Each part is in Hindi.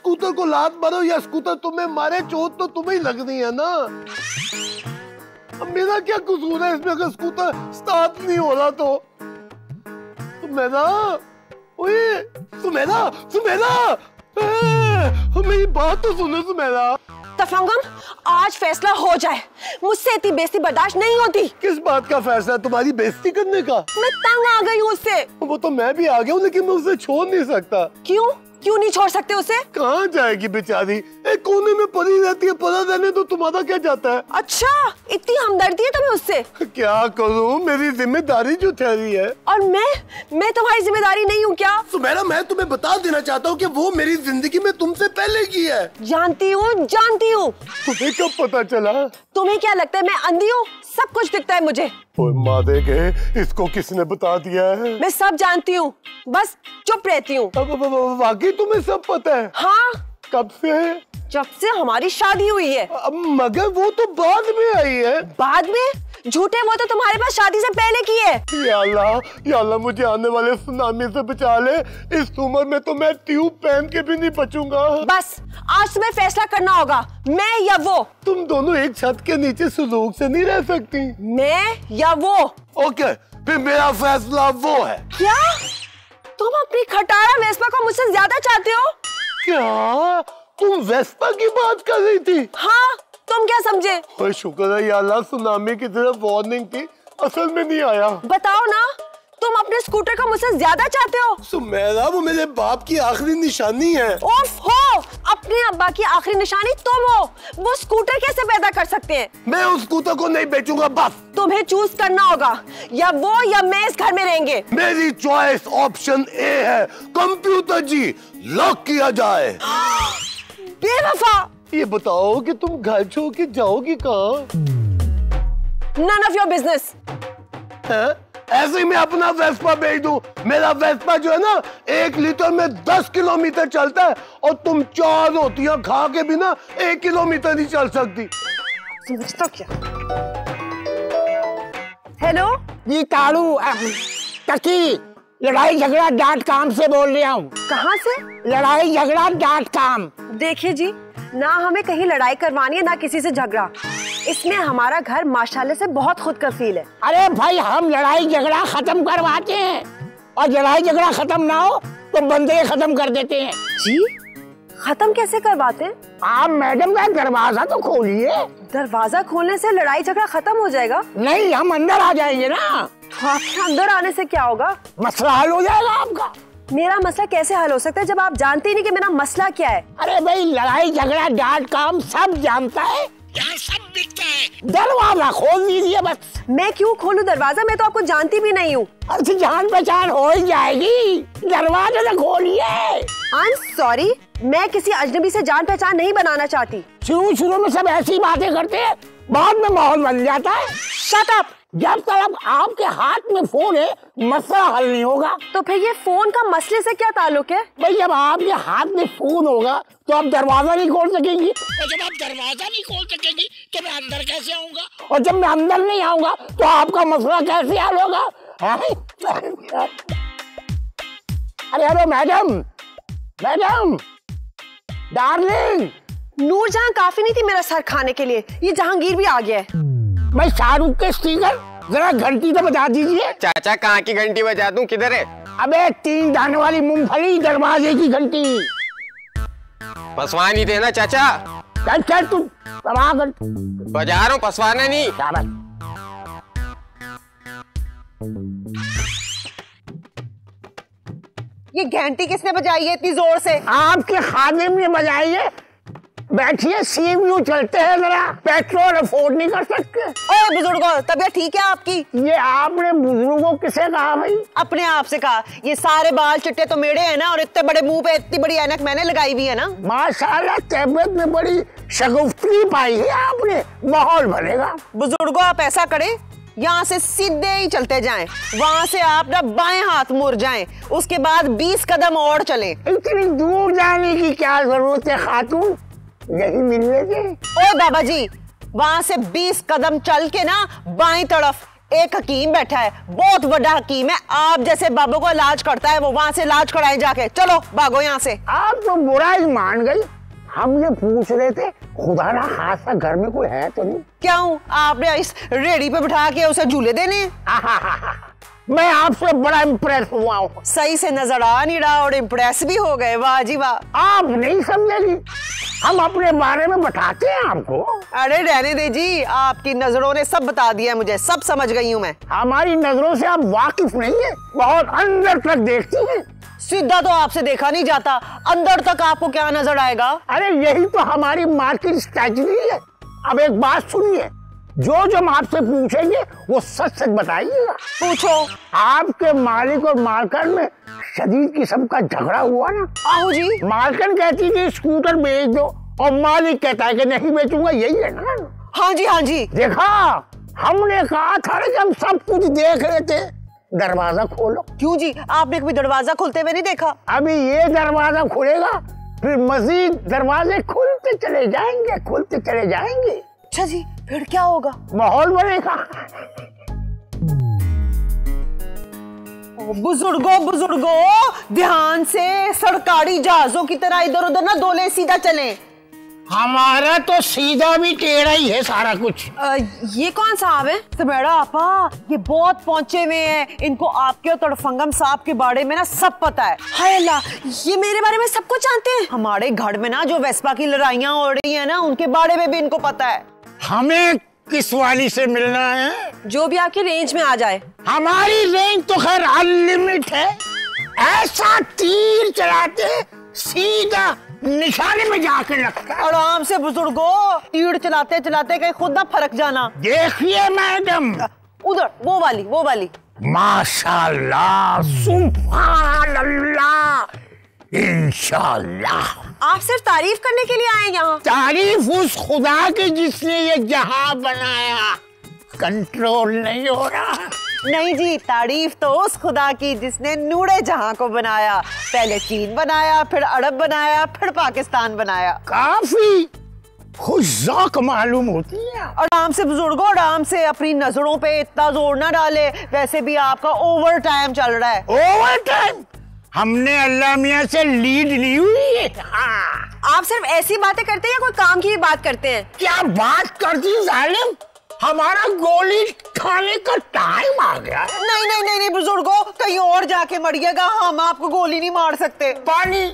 स्कूटर को लात मारो या स्कूटर तुम्हें मारे, चोट तो तुम्हें ही लगनी है ना। अब मेरा क्या कसूर है इसमें अगर स्कूटर स्टार्ट नहीं हो रहा तो? सुमेरा, ओए सुमेरा, सुमेरा, मेरी बात तो सुनो सुमेरा। तफंगम, आज फैसला हो जाए, मुझसे इतनी बेइज्जती बर्दाश्त नहीं होती। किस बात का फैसला? तुम्हारी बेइज्जती करने का? मैं तंग आ गई हूँ उससे। वो तो मैं भी आ गया हूँ, लेकिन मैं उसे छोड़ नहीं सकता। क्यों? क्यों नहीं छोड़ सकते उसे? कहाँ जाएगी बेचारी, एक कोने में पड़ी रहती है, पड़ा रहने तो तुम्हारा क्या जाता है? अच्छा, इतनी हमदर्दी है तुम्हें उससे? क्या करूँ, मेरी जिम्मेदारी जो ठहरी है। और मैं तुम्हारी जिम्मेदारी नहीं हूँ क्या? सुमेरा, मैं तुम्हें बता देना चाहता हूँ कि वो मेरी जिंदगी में तुमसे पहले की है। जानती हूँ, जानती हूँ। तुम्हें कब पता चला? तुम्हें क्या लगता है मैं अंधी हूँ? सब कुछ दिखता है मुझे। मादे के, इसको किसने बता दिया है? मैं सब जानती हूँ, बस चुप रहती हूँ। वाकई तुम्हें सब पता है? हाँ। कब से? जब से हमारी शादी हुई है। मगर वो तो बाद में आई है। बाद में? झूठे, वो तो तुम्हारे पास शादी से पहले की है। या अल्लाह, मुझे आने वाले सुनामी से बचा ले। इस उम्र में तो मैं ट्यूब पहन के भी नहीं बचूंगा। बस आज तुम्हें फैसला करना होगा, मैं या वो। तुम दोनों एक छत के नीचे सुलूक से नहीं रह सकती। मैं या वो? ओके, फिर मेरा फैसला वो है। क्या तुम अपनी खटारा वेस्पा को मुझसे ज्यादा चाहते हो? क्या तुम वेस्पा की बात कर रही थी? हाँ, तुम क्या समझे? ओए शुक्र है या अल्लाह, सुनामी की तरफ वार्निंग थी, असल में नहीं आया। बताओ ना, तुम अपने स्कूटर को मुझसे ज्यादा चाहते हो? सुमेरा, वो मेरे बाप की आखिरी निशानी है। उफ हो, अपने अब्बा की आखिरी निशानी तुम हो। वो स्कूटर कैसे पैदा कर सकते हैं? मैं उस स्कूटर को नहीं बेचूंगा। बस तुम्हें चूज करना होगा, या वो या मैं इस घर में रहेंगे। मेरी चॉइस ऑप्शन ए है। कंप्यूटर जी, लॉक किया जाए। बेवफा, ये बताओ कि तुम घर छोड़ के जाओगी कहाँ? None of your business। ऐसे ही मैं अपना वेस्पा बेच दूं? मेरा वेस्पा जो है ना, 1 लीटर में 10 किलोमीटर चलता है, और तुम 4 रोटियां खा के भी ना 1 किलोमीटर नहीं चल सकती। समझता क्या? हेलो जी ताड़ू, टकी, लड़ाई झगड़ा .com से बोल रहा हूँ। कहाँ से? लड़ाई झगड़ा .com। देखिए जी, ना हमें कहीं लड़ाई करवानी है, ना किसी से झगड़ा। इसमें हमारा घर माशाल्लाह से बहुत खुद कफील है। अरे भाई, हम लड़ाई झगड़ा खत्म करवाते हैं, और लड़ाई झगड़ा खत्म ना हो तो बंदे खत्म कर देते हैं। जी, खत्म कैसे करवाते हैं? आप मैडम का दरवाजा तो खोलिए। दरवाजा खोलने से लड़ाई झगड़ा खत्म हो जाएगा? नहीं, हम अंदर आ जाएंगे ना। तो आपके अंदर आने से क्या होगा? मसला हल हो जाएगा आपका। मेरा मसला कैसे हल हो सकता है जब आप जानते ही नहीं कि मेरा मसला क्या है? अरे भाई, लड़ाई झगड़ा .com सब जानता है, यहाँ सब दिखता है। दरवाजा खोल दीजिए बस। मैं क्यों खोलूं दरवाजा? मैं तो आपको जानती भी नहीं हूँ। अरे जान पहचान हो ही जाएगी, दरवाजा तो खोलिए। आई एम सॉरी, मैं किसी अजनबी से जान पहचान नहीं बनाना चाहती। शुरू में सब ऐसी बातें करते हैं, बाद में माहौल बन जाता है। Shut up. जब तक आपके हाथ में फोन है, मसला हल नहीं होगा। तो फिर ये फोन का मसले से क्या ताल्लुक है? भाई, जब आपके हाथ में फोन होगा तो आप दरवाजा नहीं खोल सकेंगी, और जब आप दरवाजा नहीं खोल सकेंगी तो मैं अंदर कैसे आऊंगा, और जब मैं अंदर नहीं आऊंगा तो आपका मसला कैसे हल होगा? अरे hello madam, madam darling. Noorjahan काफी नहीं थी मेरा सर खाने के लिए, ये जहांगीर भी आ गया है। मैं शाहरुख के स्टीकर, जरा घंटी तो बजा दीजिए। चाचा, कहाँ की घंटी बजा दूं? किधर है? अबे 3 दाने वाली मूंगफली, दरवाजे की घंटी। पसवानी थे ना चाचा? चल तू बजा रहा हूँ, पसवाना नहीं। ये घंटी किसने बजाई है इतनी जोर से? आपके खादिम ने बजाई है। बैठिए, सीएमयू चलते हैं, जरा पेट्रोल अफोर्ड नहीं कर सकते। ओए बुजुर्गों, तबीयत ठीक है आपकी? ये आपने बुजुर्गों किसे कहा भाई? अपने आप से कहा। ये सारे बाल चिट्टे तो मेरे हैं ना, और इतने बड़े मुंह पे इतनी बड़ी ऐनक मैंने लगाई हुई है ना। माशाल्लाह, तबीयत में बड़ी शगुफ्ती पाई है आपने, माहौल बनेगा। बुजुर्गों, आप ऐसा करें, यहाँ से सीधे ही चलते जाएं, वहाँ से आप ना बाएं हाथ मुड़ जाएं, उसके बाद 20 कदम और चलें। इतनी दूर जाने की क्या जरूरत है खातून, यही मिलने के। ओए बाबा जी, वहाँ से 20 कदम चल के ना बाएं तरफ एक हकीम बैठा है, बहुत बड़ा हकीम है, आप जैसे बाबू को इलाज करता है, वो वहां से इलाज कराए जाके। चलो भागो यहाँ से। आप तो बुरा ही मान गई। हम ये पूछ रहे थे खुदा ना खासा घर में कोई है तो नहीं? क्यों, आपने इस रेडी पे बिठा के उसे झूले देने? मैं आपसे बड़ा इम्प्रेस हुआ हूँ। सही से नजर आ नहीं रहा और इम्प्रेस भी हो गए। वाह जी वाह। आप नहीं समझेगी, हम अपने बारे में बताते हैं आपको। अरे रहने दे जी, आपकी नजरों ने सब बता दिया मुझे, सब समझ गई हूँ मैं। हमारी नजरों से आप वाकिफ नहीं है, बहुत अंदर तक देखती हैं। सीधा तो आपसे देखा नहीं जाता, अंदर तक आपको क्या नजर आएगा? अरे यही तो हमारी मार्केट स्ट्रेटजी है। अब एक बात सुनिए, जो हम आपसे पूछेंगे वो सच सच बताइएगा। पूछो। आपके मालिक और मालकन में शदीद किस्म का झगड़ा हुआ ना? आहू जी। मालकन कहती कि स्कूटर बेच दो और मालिक कहता है कि नहीं बेचूंगा, यही है ना? हाँ जी हाँ जी। देखा, हमने कहा था कि हम सब कुछ देख रहे थे। दरवाजा खोलो। क्यों जी, आपने कभी दरवाजा खुलते हुए नहीं देखा? अभी ये दरवाजा खुलेगा, फिर मजीद दरवाजे खुलते चले जाएंगे, खुलते चले जाएंगे। अच्छा जी, फिर क्या होगा? माहौल बनेगा। बुजुर्गों ध्यान से, सरकारी जहाजों की तरह इधर उधर ना डोले, सीधा चलें। हमारा तो सीधा भी टेढ़ा ही है सारा कुछ। ये कौन साहब है? सुमेरा आपा, ये बहुत पहुंचे हुए हैं, इनको आपके और तड़फंगम साहब के बारे में ना सब पता है। हाय अल्लाह, ये मेरे बारे में सब कुछ जानते हैं। हमारे घर में ना जो वेस्पा की लड़ाइयाँ हो रही है ना, उनके बारे में भी इनको पता है। हमें किस वाली से मिलना है? जो भी आपकी रेंज में आ जाए। हमारी रेंज तो खैर अनलिमिटेड है, ऐसा तीर चलाते सीधा निशाने में जाकर लगता है। आराम से बुजुर्गों, तीर चलाते चलाते कहीं खुद ना फरक जाना। देखिए मैडम, उधर वो वाली। माशाल्लाह, सुभान अल्लाह, इंशाल्लाह। आप सिर्फ तारीफ करने के लिए आए यहाँ? तारीफ उस खुदा की जिसने ये जहां बनाया, कंट्रोल नहीं हो रहा। नहीं जी, तारीफ तो उस खुदा की जिसने नूरे जहां को बनाया। पहले चीन बनाया, फिर अरब बनाया, फिर पाकिस्तान बनाया। काफी खुशौक मालूम होती है। आराम से बुजुर्गों, आराम से, अपनी नजरों पे इतना जोर ना डाले। वैसे भी आपका ओवर टाइम चल रहा है। Over time? हमने अल्लाह मियां से लीड ली हुई है। हाँ। आप सिर्फ ऐसी बातें करते हैं या कोई काम की भी बात करते हैं? क्या बात करती जालिम, हमारा गोली खाने का टाइम आ गया है। नहीं बुजुर्गों, कहीं और जाके मरिएगा, हम आपको गोली नहीं मार सकते। पानी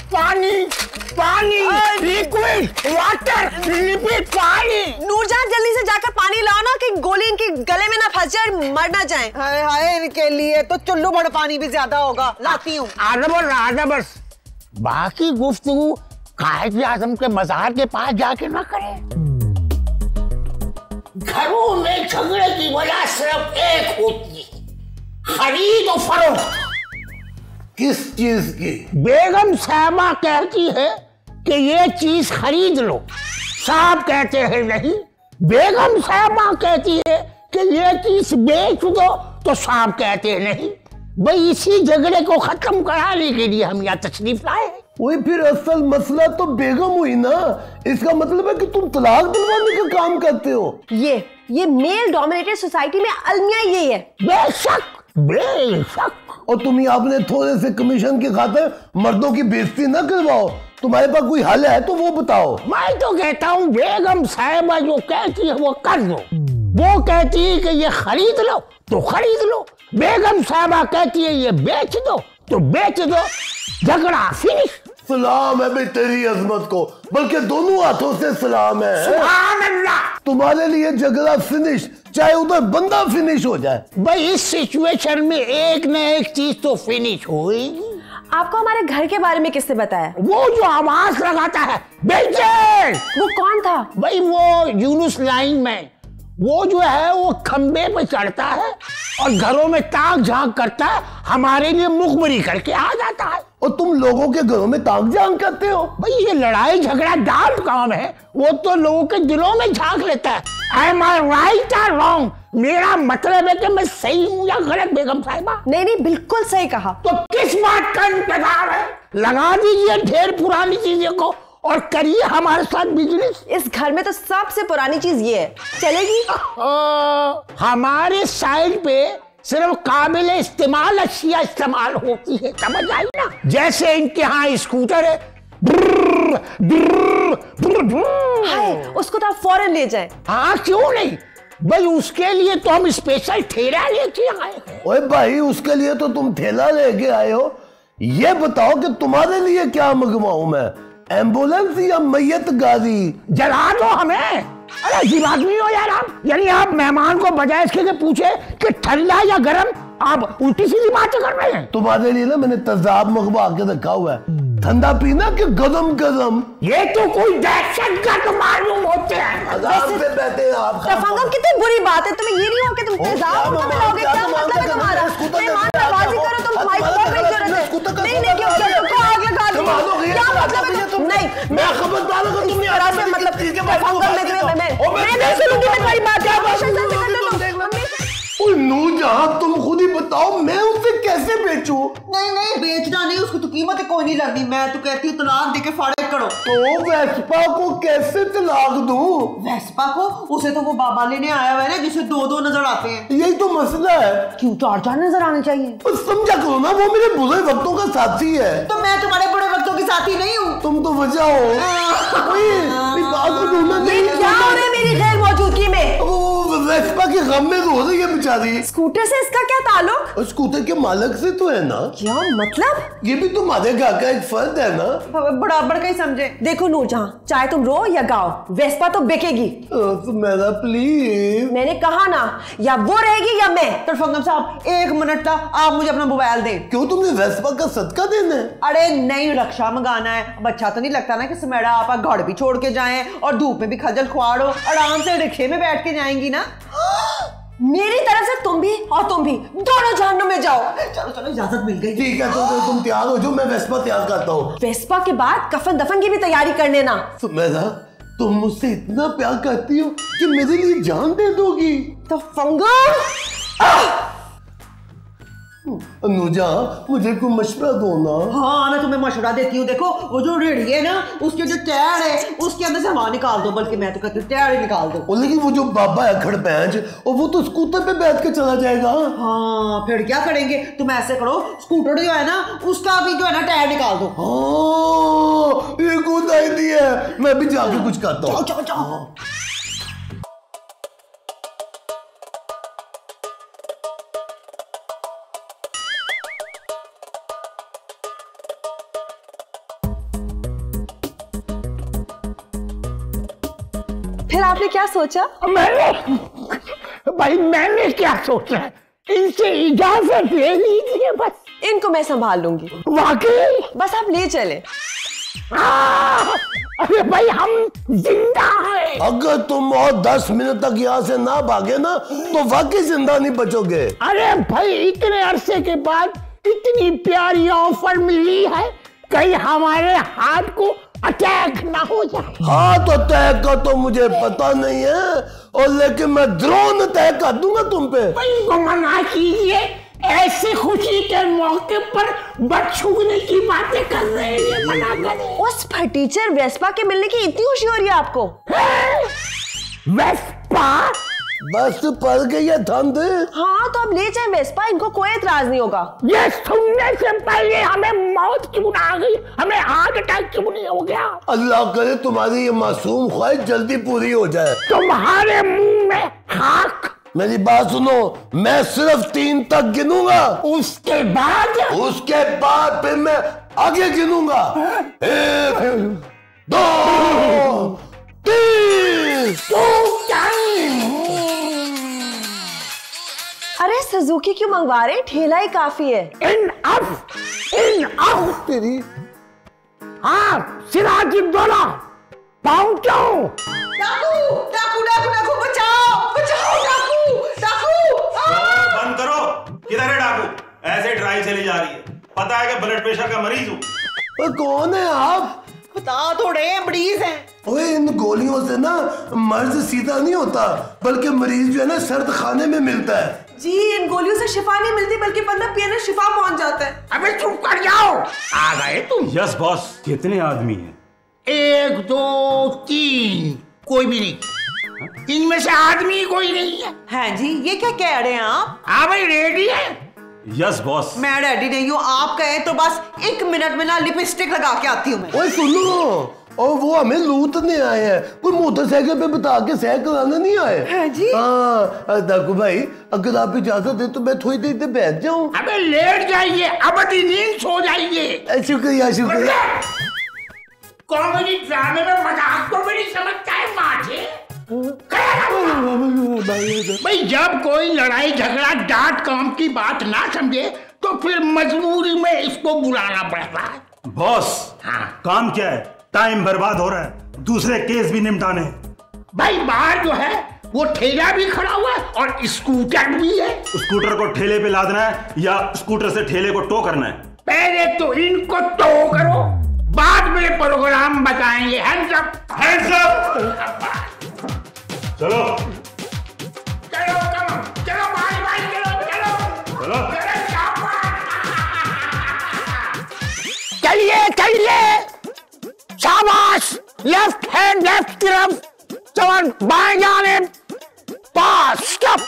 पानी पानी, लिक्विड वाटर, लिक्विड पानी। नूरजहां, जल्दी से जाकर पानी लाओ ना, कि गोली इनके गले में ना फंस जाए, मर ना जाए। हाय हाय, इनके लिए तो चुल्लू भर पानी भी ज्यादा होगा। लाती हूँ। आधा बस। बाकी गुफ्तगू कायद आज़म के मज़ार के पास जाके ना करें। घरों में झगड़े की वजह सिर्फ एक होती है, खरीद और फरोख्त। किस चीज की? बेगम साहबा कहती है कि ये चीज खरीद लो, साहब कहते हैं नहीं। बेगम साहबा कहती है कि ये चीज बेच दो, तो साहब कहते हैं नहीं। भाई इसी झगड़े को खत्म कराने के लिए हम यहाँ तशरीफ लाए। वही फिर असल मसला तो बेगम हुई ना। इसका मतलब है कि तुम तलाक दिलवाने का काम करते हो। ये मेल डोमिनेटेड सोसाइटी में अलमिया यही है। बेशक। और तुम ही आपने थोड़े से कमीशन के खातिर मर्दों की बेइज्जती ना करवाओ। तुम्हारे पास कोई हल है तो वो बताओ। मैं तो कहता हूँ बेगम साहिबा जो कहती है वो कर दो। वो कहती है कि ये खरीद लो तो खरीद लो, बेगम साहिबा कहती है ये बेच दो तो बेच दो, झगड़ा फिनिश। सलाम है भाई तेरी अजमत को, बल्कि दोनों हाथों से सलाम है। सुभान अल्लाह। तुम्हारे लिए झगड़ा फिनिश, चाहे उधर बंदा फिनिश हो जाए। भाई इस सिचुएशन में एक न एक चीज तो फिनिश होगी। आपको हमारे घर के बारे में किसने बताया? वो जो आवाज लगाता है बेंचर। वो कौन था? भाई वो यूनुस लाइन में, वो जो है वो खंबे पे चढ़ता है और घरों में ताक झांक करता है, हमारे लिए मुखबरी करके आ जाता है। और तुम लोगों के घरों में ताक झांक करते हो? भाई ये लड़ाई झगड़ा डाल काम है, वो तो लोगों के दिलों में झांक लेता है। Am I right or wrong? मेरा मतलब है कि मैं सही हूँ या गलत बेगम साहिबा? नहीं बिल्कुल सही कहा। तो किस बात का इंतजार है? लगा दीजिए ढेर पुरानी चीजों को और करिए हमारे साथ बिजनेस। इस घर में तो सबसे पुरानी चीज ये है, चलेगी? हमारे साइड पे सिर्फ काबिल इस्तेमाल अशिया इस्तेमाल होती है, समझ आई ना? जैसे इनके यहाँ स्कूटर है, हाय, उसको तो आप फौरन ले जाएं। हाँ क्यों नहीं भाई, उसके लिए तो हम स्पेशल ठेला लेके आए हैं। ओए भाई, उसके लिए तो तुम ठेला लेके आए हो। ये बताओ कि तुम्हारे लिए क्या मंगवाऊं मैं, एम्बुलेंस या मैयत गाड़ी? जला दो हमें। अरे अजीब आदमी हो यार आप, यानी आप मेहमान को बजाय इसके कि पूछे कि ठंडा या गर्म, आप उल्टी सीधी बातें कर रहे हैं। तुम्हारे लिए ना मैंने तेजाब मंगवा के रखा हुआ है, ठंडा पीना कि गरम गरम? ये तो कोई दहशतगर्द मालूम होते हैं। आराम से बैठे हैं आप। तफंगम, कितनी बुरी बात है, तुम्हें ये नहीं हो कि तुम तेजाब उनको मिलाओगे? क्या मतलब है तुम्हारा? मेहमान नवाजी करो, तुम हमारी बहुत बड़ी जरूरत है। नहीं नहीं, क्यों क्यों आग लगा दी? क्या मतलब है तुम? नहीं, मैं खबरदार अगर तुम इस तरह से मतलब तफंगम, मैं नहीं सुनूंगी तुम्हारी बात। नूरजहां, तुम खुद ही बताओ मैं उसे कैसे बेचूं? नहीं नहीं, बेचना नहीं, उसको तो कीमत कोई नहीं लगनी। मैं तो कहती हूँ तलाक देके फाड़े करो। तो वेस्पा को कैसे तलाक दूं? वेस्पा को? उसे तो वो बाबा लेने आया हुआ है ना, जिसे दो दो नजर आते हैं। यही तो मसला है। क्यों चार चार नजर आने चाहिए? तो समझा करो ना, वो मेरे बुरे वक्तों का साथी है। तो मैं तुम्हारे बुरे वक्तों की साथी नहीं हूँ। तुम तो वजह हो। बात को ढूंढना नहीं। क्या हो रहा है मेरी गैर मौजूदगी में? वो वेस्पा के गम में रो रही है बेचारी। स्कूटर से इसका क्या ताल्लुक? स्कूटर के मालिक से तो है ना। क्या मतलब? ये भी तुम्हारे घर का एक फर्द है ना। बराबर का ही समझे। देखो नूरजहां, चाहे तुम रो या गाओ, वेस्पा तो बिकेगी। तो मेरा प्लीज। मैंने कहा ना, या वो रहेगी या मैं। तफंगम साहब, एक मिनट का, आप मुझे अपना मोबाइल दें। क्यों, तुमने वेस्पा का सदका देना है? अरे नहीं, रक्षा मंगाना है। अब अच्छा तो नहीं लगता ना कि सुमेरा आप घर भी छोड़ के जाएं और धूप में भी खजल खुआड़ो, आराम से रिक्शे में बैठ के जाएंगी ना। मेरी तरफ से तुम भी और तुम भी दोनों जहन्नुम में जाओ। चलो चलो, इजाजत मिल गई। ठीक है, तो तुम तैयार हो जाओ, मैं वेस्पा तैयार करता हूँ। वेस्पा के बाद कफन दफन की भी तैयारी कर लेना। सुमेरा, तुम मुझसे इतना प्यार करती हो कि मेरे लिए जान दे दोगी? तो फंगम, नूरजहां, मुझे कोई मशवरा दो ना। हाँ, मैं तुम्हें मशवरा देती हूँ। देखो, वो जो रेड़ी है ना, उसके जो टायर है उसके अंदर से हवा निकाल दो। बल्कि मैं तो कहती हूँ टायर ही निकाल दो। लेकिन वो जो बाबा है खड़पैंच, और वो तो स्कूटर पे बैठ के चला जाएगा। हाँ, फिर क्या करेंगे? तुम ऐसे करो, स्कूटर जो है ना, उसका भी जो है ना टायर निकाल दो। हाँ, ये गुड आइडिया है। मैं भी जाके कुछ करता हूँ। जाओ जाओ जाओ। फिर आपने क्या सोचा? मैंने क्या सोचा, इनसे इजाजत ले लीजिए बस। इनको मैं संभाल लूंगी। वाकई? बस आप ले चले। अरे भाई, हम जिंदा हैं। अगर तुम और 10 मिनट तक यहाँ से ना भागे ना, तो वाकई जिंदा नहीं बचोगे। अरे भाई, इतने अरसे के बाद इतनी प्यारी ऑफर मिली है, कहीं हमारे हाथ को अटैक ना हो जाए। हाँ, तो अटैक का तो मुझे पता नहीं है, और लेकिन मैं ड्रोन अटैक कर दूंगा तुम पे। इनको मना कीजिए, ऐसे खुशी के मौके पर बदशुगनी की बातें कर रहे हैं, मना करें। उस फटीचर वेस्पा के मिलने की इतनी खुशी हो रही है आपको? वेस्पा? बस पड़ गई है ठंड। हाँ, तो अब ले जाए वेस्पा, इनको कोई एतराज नहीं होगा। ये सुनने से पहले हमें मौत क्यों ना आ गई, हमें हार्ट अटैक क्यों नहीं हो गया? अल्लाह करे तुम्हारी ये मासूम ख्वाहिश जल्दी पूरी हो जाए। तुम्हारे मुंह में खाक। मेरी बात सुनो, मैं सिर्फ 3 तक गिनूंगा, उसके बाद फिर मैं आगे गिनूंगा। 1, 2, 3। अरे सुजुकी क्यों मंगवा रहे? ठेला ही काफी है। इनअफ तेरी। हाँ, सिराजुद्दौला पहुंचो। डाकू डाकू डाकू डाकू, बचाओ बचाओ, डाकू डाकू। बंद करो। किधर है डाकू? ऐसे ड्राइव चली जा रही है। पता है कि ब्लड प्रेशर का मरीज हूँ। कौन है आप? बता तो रहे हैं, मरीज हैं। ओए, इन गोलियों से ना मर्ज सीधा नहीं होता, बल्कि मरीज जो है ना सर्द खाने में मिलता है। जी, इन गोलियों से शिफा नहीं मिलती, बल्कि बंदा पीने शिफा पहुंच जाता है। अबे चुप कर जाओ। आ गए तुम? Yes boss. कितने आदमी हैं? 1 2 3 कोई भी नहीं, इनमें से आदमी कोई नहीं है। हैं जी, ये क्या कह रहे हैं आप? हाँ भाई, रेडी है? Yes boss. मैं रेडी नहीं हूँ, आप कहें तो बस 1 मिनट में ना लिपस्टिक लगा के आती हूँ मैं। ओए सुनो, और वो हमें लूटने आए हैं, कोई मोटरसाइकिल पे बता के सैर कराने नहीं आए। है जी? हाँ दाकू भाई, अगर आप इजाजत दे तो मैं थोड़ी देर तक बैठ जाऊं। अबे लेट जाइए, अब नींद सो जाइए। शुक्रिया शुक्रिया। कॉमेडी ड्रामे में मजाक को भी नहीं समझता है माथे। भाई जब कोई लड़ाई झगड़ा डांट काम की बात ना समझे तो फिर मजबूरी में इसको बुलाना पड़ता है। बॉस हाँ। काम क्या है, टाइम बर्बाद हो रहा है, दूसरे केस भी निपटाने हैं। भाई बाहर जो है वो ठेला भी खड़ा हुआ है और स्कूटर भी है। स्कूटर को ठेले पे लादना है या स्कूटर से ठेले को टो करना है? पहले तो इनको टो करो, बाद में प्रोग्राम बताएंगे। Hands up, hands up. चलो चलो चलो भाई भाई, चलो चलिए चलिए, शाबाश। लेफ्ट हैंड लेफ्ट तरफ, चल बाएं जाने, पास स्टॉप।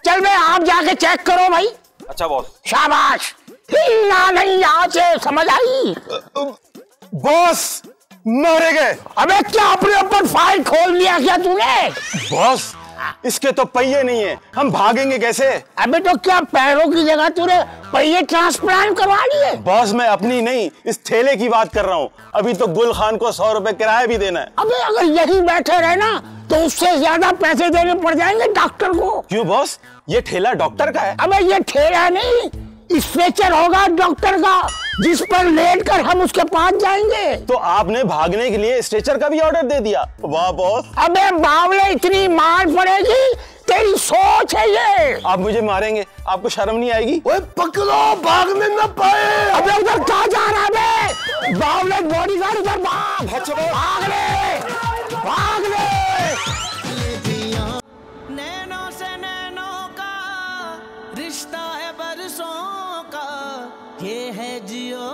चल बे, आप जाके चेक करो भाई। अच्छा बॉस। शाबाश, हिलना नहीं, यहाँ से समझ आई? बॉस मारे गए। अबे क्या अपने ऊपर फाइल खोल लिया क्या तूने? बॉस इसके तो पहिए नहीं है, हम भागेंगे कैसे? अबे तो क्या पैरों की जगह तूने पहिए ट्रांसप्लांट करवा लिए? बॉस मैं अपनी नहीं, इस ठेले की बात कर रहा हूँ। अभी तो गुल खान को 100 रुपए किराया भी देना है। अबे अगर यही बैठे रहे ना तो उससे ज्यादा पैसे देने पड़ जाएंगे डॉक्टर को। क्यों बॉस, ये ठेला डॉक्टर का है? अबे ये ठेला नहीं, स्ट्रेचर होगा डॉक्टर का, जिस पर लेट कर हम उसके पास जाएंगे। तो आपने भागने के लिए स्ट्रेचर का भी ऑर्डर दे दिया? वाह बॉस। अबे बावले, इतनी मार पड़ेगी, तेरी सोच है ये। आप मुझे मारेंगे, आपको शर्म नहीं आएगी? ओए पकड़ो, भागने न पाए। अबे उधर कहाँ जा रहा है? बावले बॉडीगार्ड, उधर भाग, भाग ले, भाग ले। नैनों से नैनों का रिश्ता है बरसों का, ये है जियो